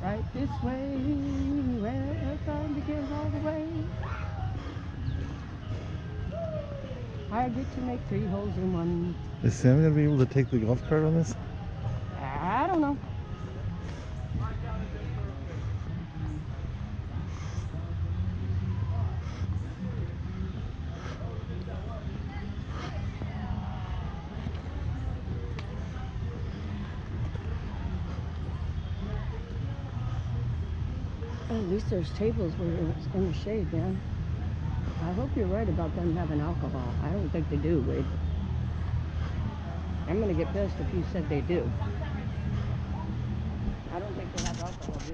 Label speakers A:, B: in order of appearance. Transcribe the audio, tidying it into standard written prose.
A: Right this way, where the sun begins all the way. I get to make 3 holes in one.
B: Is Sam gonna be able to take the golf cart on this?
A: I don't know. At least there's tables where it's in the shade, man. I hope you're right about them having alcohol. I don't think they do, Wade. I'm gonna get pissed if you said they do. I don't think they have alcohol, do they?